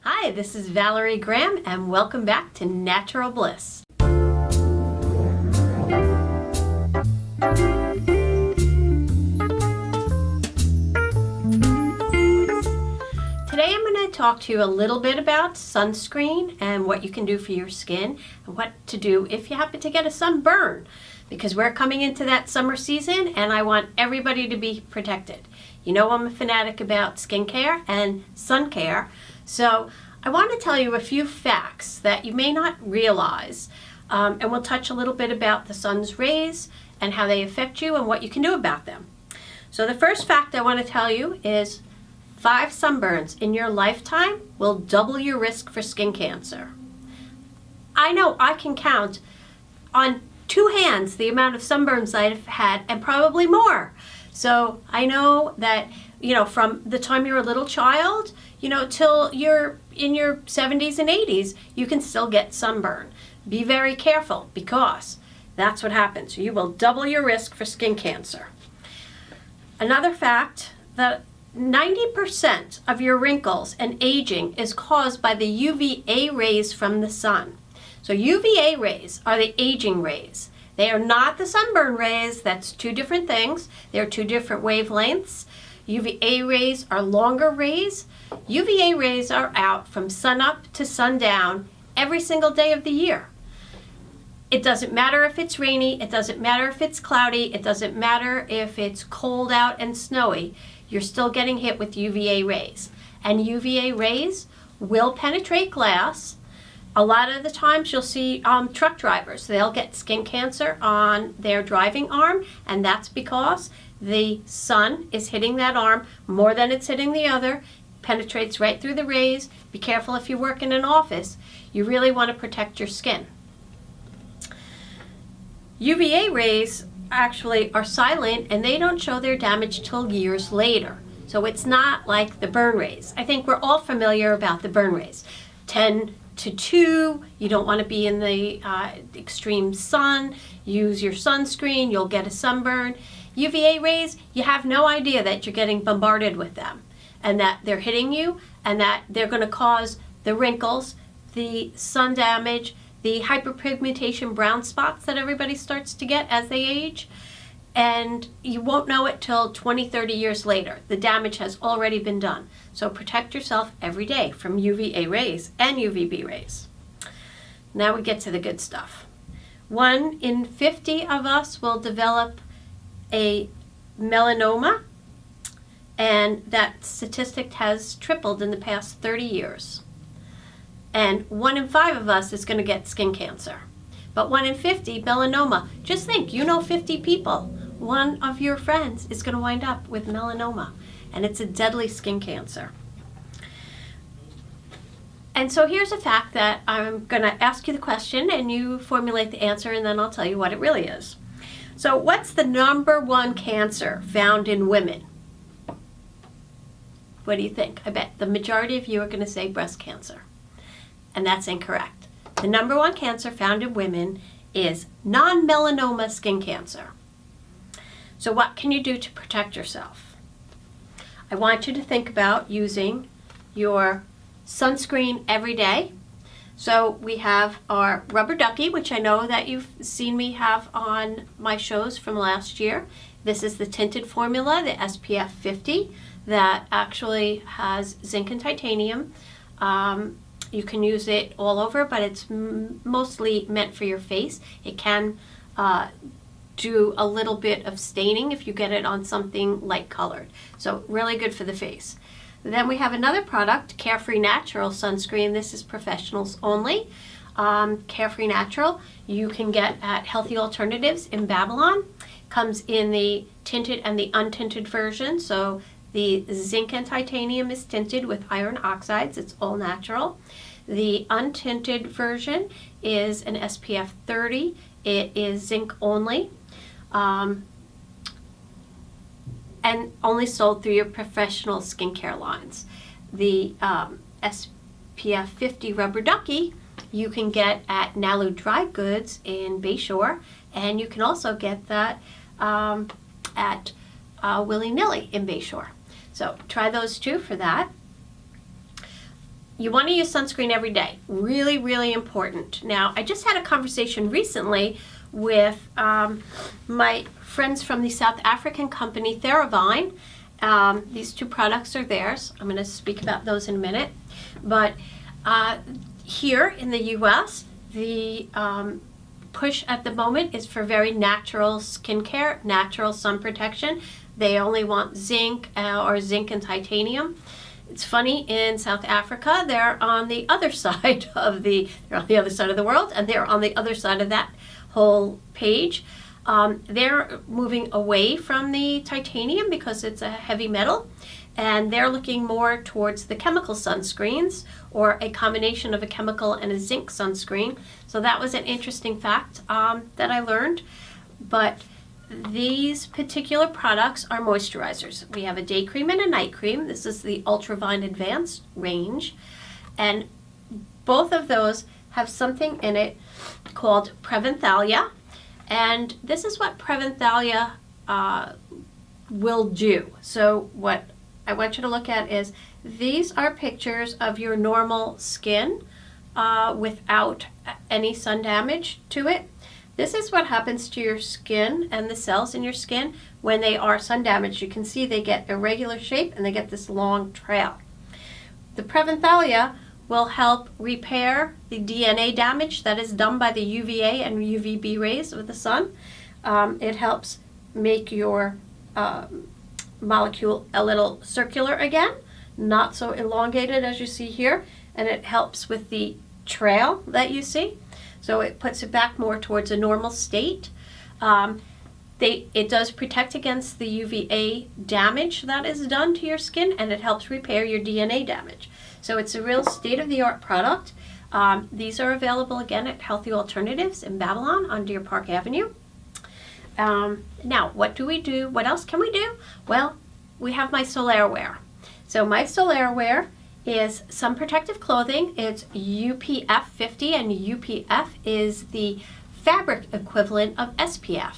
Hi, this is Valerie Graham and welcome back to Natural Bliss. Today I'm going to talk to you a little bit about sunscreen and what you can do for your skin and what to do if you happen to get a sunburn, because we're coming into that summer season and I want everybody to be protected. You know I'm a fanatic about skincare and sun care, so I want to tell you a few facts that you may not realize, and we'll touch a little bit about the sun's rays and how they affect you and what you can do about them. So the first fact I want to tell you is 5 sunburns in your lifetime will double your risk for skin cancer. I know I can count on 2 hands the amount of sunburns I've had, and probably more. So I know that, from the time you're a little child, till you're in your 70s and 80s, you can still get sunburn. Be very careful, because that's what happens. You will double your risk for skin cancer. Another fact, that 90% of your wrinkles and aging is caused by the UVA rays from the sun. So UVA rays are the aging rays. They are not the sunburn rays. That's 2 different things. They're 2 different wavelengths. UVA rays are longer rays. UVA rays are out from sunup to sundown every single day of the year. It doesn't matter if it's rainy. It doesn't matter if it's cloudy. It doesn't matter if it's cold out and snowy. You're still getting hit with UVA rays. And UVA rays will penetrate glass. A lot of the times you'll see truck drivers, they'll get skin cancer on their driving arm, and that's because the sun is hitting that arm more than it's hitting the other, penetrates right through the rays. Be careful if you work in an office. You really want to protect your skin. UVA rays actually are silent and they don't show their damage till years later. So it's not like the burn rays. I think we're all familiar about the burn rays. 10 to 2, you don't want to be in the extreme sun. Use your sunscreen, you'll get a sunburn. UVA rays, you have no idea that you're getting bombarded with them and that they're hitting you and that they're going to cause the wrinkles, the sun damage, the hyperpigmentation brown spots that everybody starts to get as they age. And you won't know it till 20, 30 years later. The damage has already been done. So protect yourself every day from UVA rays and UVB rays. Now we get to the good stuff. 1 in 50 of us will develop a melanoma, and that statistic has tripled in the past 30 years. And 1 in 5 of us is going to get skin cancer. But 1 in 50, melanoma. Just think, 50 people. 1 of your friends is going to wind up with melanoma. And it's a deadly skin cancer. And so here's a fact that I'm going to ask you the question and you formulate the answer, and then I'll tell you what it really is. So what's the #1 cancer found in women? What do you think? I bet the majority of you are going to say breast cancer. And that's incorrect. The #1 cancer found in women is non-melanoma skin cancer. So what can you do to protect yourself? I want you to think about using your sunscreen every day. So we have our rubber ducky, which I know that you've seen me have on my shows from last year. This is the tinted formula, the SPF 50, that actually has zinc and titanium. You can use it all over, but it's mostly meant for your face. It can do a little bit of staining if you get it on something light colored. So really good for the face. Then we have another product, Carefree Natural sunscreen. This is professionals only. Carefree Natural you can get at Healthy Alternatives in Babylon. Comes in the tinted and the untinted version. So the zinc and titanium is tinted with iron oxides. It's all natural. The untinted version is an SPF 30. It is zinc only. And only sold through your professional skincare lines. The SPF 50 Rubber Ducky you can get at Nalu Dry Goods in Bayshore, and you can also get that at Willy Nilly in Bayshore. So try those 2 for that. you want to use sunscreen every day. Really, really important. Now, I just had a conversation recently with my friends from the South African company Theravine. These two products are theirs. I'm going to speak about those in a minute. But here in the U.S., the push at the moment is for very natural skincare, natural sun protection. They only want zinc or zinc and titanium. It's funny, in South Africa, they're on the other side of the world, and they're on the other side of that whole page. They're moving away from the titanium because it's a heavy metal, and they're looking more towards the chemical sunscreens, or a combination of a chemical and a zinc sunscreen. So that was an interesting fact that I learned. But these particular products are moisturizers. We have a day cream and a night cream. This is the Ultravine Advanced range. And both of those have something in it called Preventhalia. And this is what Preventhalia will do. So what I want you to look at is, these are pictures of your normal skin without any sun damage to it. This is what happens to your skin and the cells in your skin when they are sun damaged. You can see they get irregular shape and they get this long trail. The Preventhalia will help repair the DNA damage that is done by the UVA and UVB rays of the sun. It helps make your molecule a little circular again, not so elongated as you see here, and it helps with the trail that you see. So it puts it back more towards a normal state. It does protect against the UVA damage that is done to your skin, and it helps repair your DNA damage. So it's a real state-of-the-art product. These are available again at Healthy Alternatives in Babylon on Deer Park Avenue. Now, what do we do? What else can we do? Well, we have my Solaire Wear. So my Solaire Wear is sun protective clothing. It's UPF 50, and UPF is the fabric equivalent of SPF.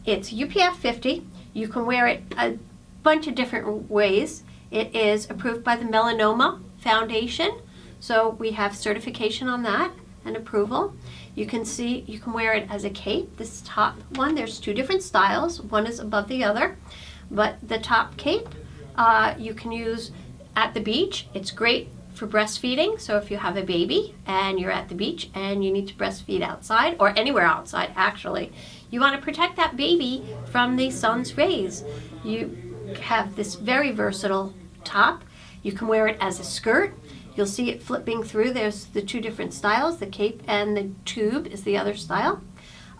It's UPF 50. You can wear it a bunch of different ways. It is approved by the Melanoma Foundation, so we have certification on that and approval. You can see you can wear it as a cape. This top one, there's two different styles. One is above the other, but the top cape you can use at the beach. It's great for breastfeeding. So if you have a baby and you're at the beach and you need to breastfeed outside, or anywhere outside actually, you want to protect that baby from the sun's rays. You have this very versatile top. You can wear it as a skirt. You'll see it flipping through. There's the two different styles. The cape and the tube is the other style.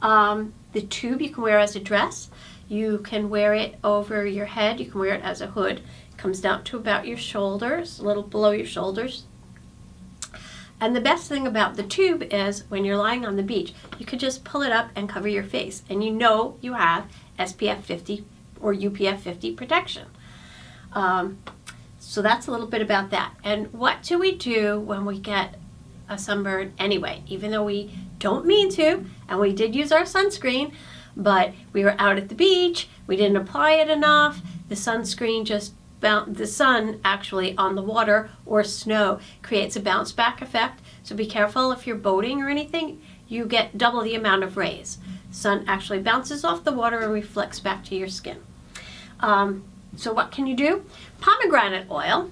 The tube you can wear as a dress. You can wear it over your head. You can wear it as a hood. Comes down to about your shoulders, a little below your shoulders. And the best thing about the tube is, when you're lying on the beach, you could just pull it up and cover your face, and you know you have SPF 50 or UPF 50 protection. So that's a little bit about that. And what do we do when we get a sunburn anyway? Even though we don't mean to, and we did use our sunscreen, but we were out at the beach, we didn't apply it enough, the sunscreen just the sun actually on the water or snow creates a bounce back effect. So be careful if you're boating or anything, you get double the amount of rays. Sun actually bounces off the water and reflects back to your skin. So what can you do? Pomegranate oil,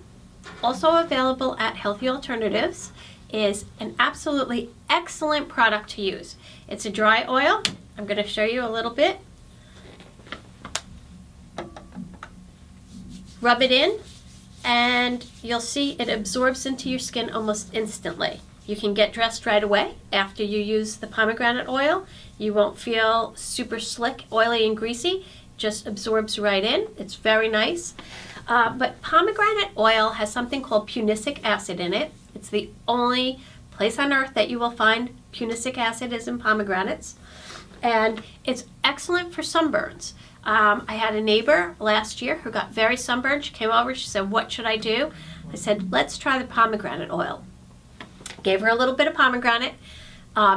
also available at Healthy Alternatives, is an absolutely excellent product to use. It's a dry oil. I'm going to show you a little bit. Rub it in, and you'll see it absorbs into your skin almost instantly. You can get dressed right away after you use the pomegranate oil. You won't feel super slick, oily, and greasy. Just absorbs right in. It's very nice. But pomegranate oil has something called punicic acid in it. It's the only place on earth that you will find punicic acid is in pomegranates. And it's excellent for sunburns. I had a neighbor last year who got very sunburned. She came over, she said, "What should I do?" I said, "Let's try the pomegranate oil." Gave her a little bit of pomegranate.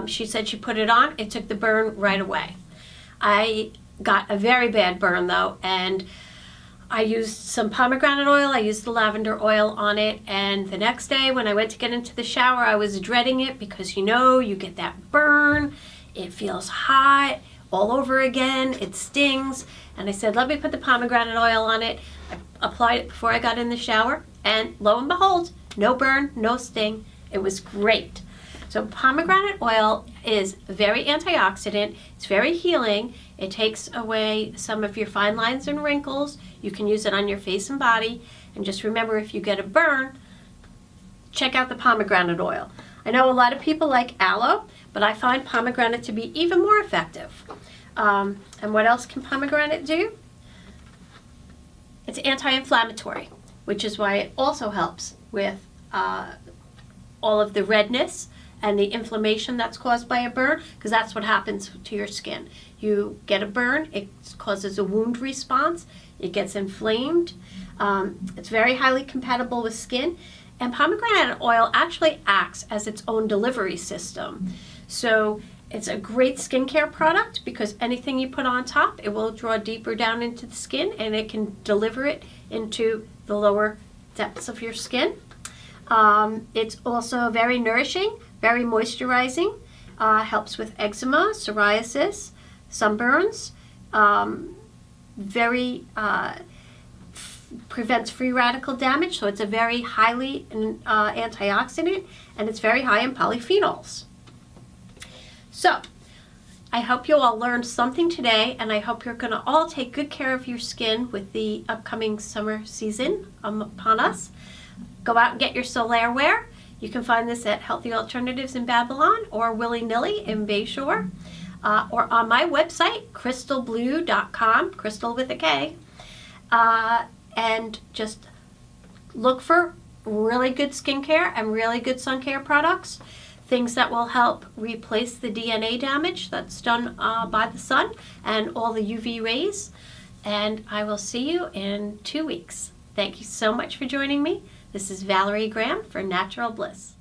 She said she put it on. It took the burn right away. I got a very bad burn though, and I used some pomegranate oil, I used the lavender oil on it, and the next day when I went to get into the shower, I was dreading it because you get that burn, it feels hot all over again, it stings, and I said, let me put the pomegranate oil on it. I applied it before I got in the shower, and lo and behold, no burn, no sting. It was great. So pomegranate oil is very antioxidant, it's very healing, it takes away some of your fine lines and wrinkles. You can use it on your face and body, and just remember, if you get a burn, check out the pomegranate oil. I know a lot of people like aloe, but I find pomegranate to be even more effective. And what else can pomegranate do? It's anti-inflammatory, which is why it also helps with all of the redness and the inflammation that's caused by a burn, because that's what happens to your skin. You get a burn, it causes a wound response, it gets inflamed. It's very highly compatible with skin, and pomegranate oil actually acts as its own delivery system. So it's a great skincare product because anything you put on top, it will draw deeper down into the skin, and it can deliver it into the lower depths of your skin. It's also very nourishing, very moisturizing, helps with eczema, psoriasis, sunburns, prevents free radical damage, so it's a very highly antioxidant, and it's very high in polyphenols. So, I hope you all learned something today, and I hope you're going to all take good care of your skin with the upcoming summer season upon us. Go out and get your Solaire wear. You can find this at Healthy Alternatives in Babylon or Willy Nilly in Bayshore, or on my website, crystalblue.com, crystal with a K, and just look for really good skincare and really good sun care products, things that will help replace the DNA damage that's done by the sun and all the UV rays. And I will see you in 2 weeks. Thank you so much for joining me. This is Valerie Graham for Natural Bliss.